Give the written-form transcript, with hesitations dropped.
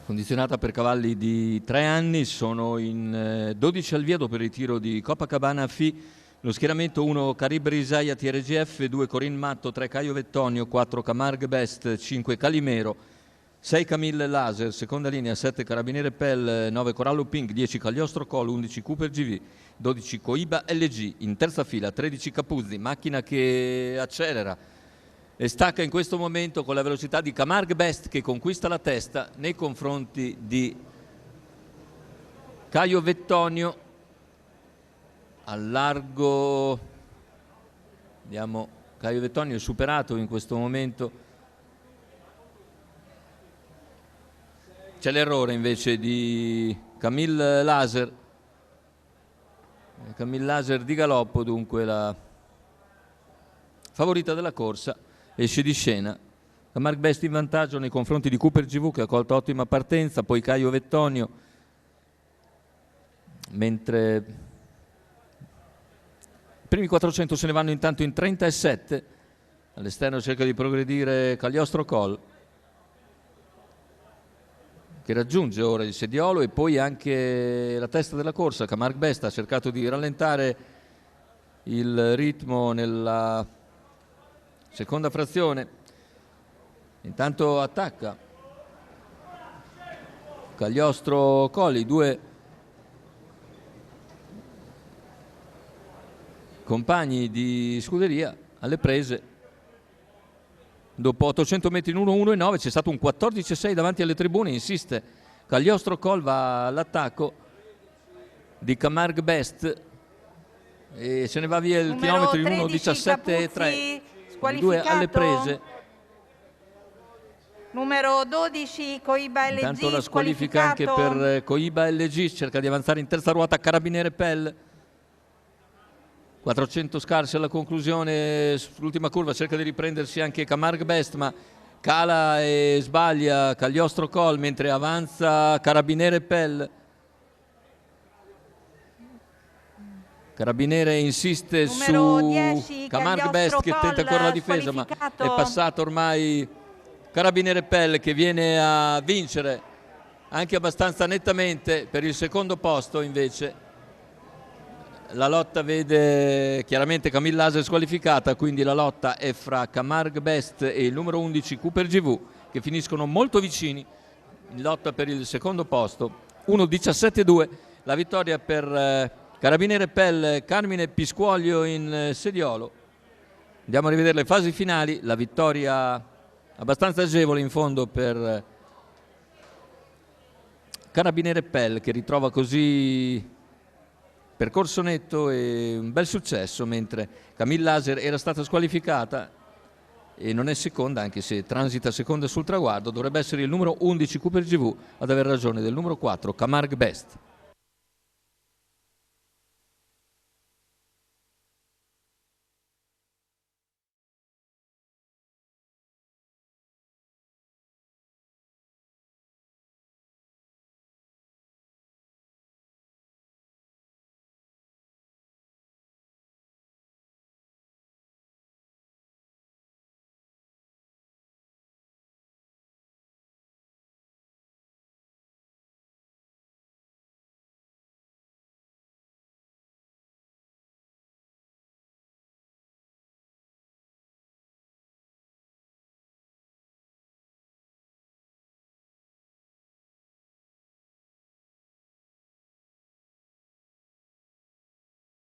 condizionata per cavalli di 3 anni, sono in 12 al via dopo il ritiro di Copacabana FI. Lo schieramento: 1 Caribre Isaiah TRGF, 2 Corin Matto, 3 Caio Vettonio, 4 Camargue Best, 5 Calimero, 6 Camille Laser, seconda linea, 7 Carabiniere Pell, 9 Corallo Pink, 10 Cagliostro Col, 11 Cooper GV, 12 Coiba LG, in terza fila 13 Capuzzi, macchina che accelera e stacca in questo momento con la velocità di Camargue Best, che conquista la testa nei confronti di Caio Vettonio. Al largo, vediamo, Caio Vettonio è superato in questo momento. C'è l'errore invece di Camille Laser. Camille Laser di galoppo, dunque la favorita della corsa, esce di scena. Camargue Best in vantaggio nei confronti di Cooper GV, che ha colto ottima partenza, poi Caio Vettonio, mentre i primi 400 se ne vanno intanto in 37. All'esterno cerca di progredire Cagliostro Col, che raggiunge ora il sediolo e poi anche la testa della corsa. Camargue Best ha cercato di rallentare il ritmo nella seconda frazione, intanto attacca Cagliostro Colli, 2 compagni di scuderia alle prese. Dopo 800 metri in 1:1:9 c'è stato un 14:6 davanti alle tribune, insiste Cagliostro Col, va all'attacco di Camargue Best e se ne va via il chilometro in 1:17:3. I 2 alle prese. Numero 12 Coiba LG. Intanto la squalifica anche per Coiba LG, cerca di avanzare in terza ruota Carabiniere Pell. 400 scarsi alla conclusione, sull'ultima curva cerca di riprendersi anche Camargue Best, ma cala e sbaglia Cagliostro Col mentre avanza Carabiniere Pell. Carabiniere insiste numero su 10, Camargue Best, che tenta ancora la difesa, ma è passato ormai Carabiniere Pell, che viene a vincere anche abbastanza nettamente per il secondo posto. Invece la lotta vede chiaramente Camille Laser squalificata, quindi la lotta è fra Camargue Best e il numero 11 Cooper GV, che finiscono molto vicini in lotta per il secondo posto. 1:17:2 la vittoria per Carabiniere Pell, Carmine Piscuoglio in sediolo. Andiamo a rivedere le fasi finali. La vittoria abbastanza agevole in fondo per Carabiniere Pell, che ritrova così percorso netto e un bel successo, mentre Camille Laser era stata squalificata e non è seconda, anche se transita seconda sul traguardo. Dovrebbe essere il numero 11 Cooper GV ad aver ragione del numero 4 Camargue Best.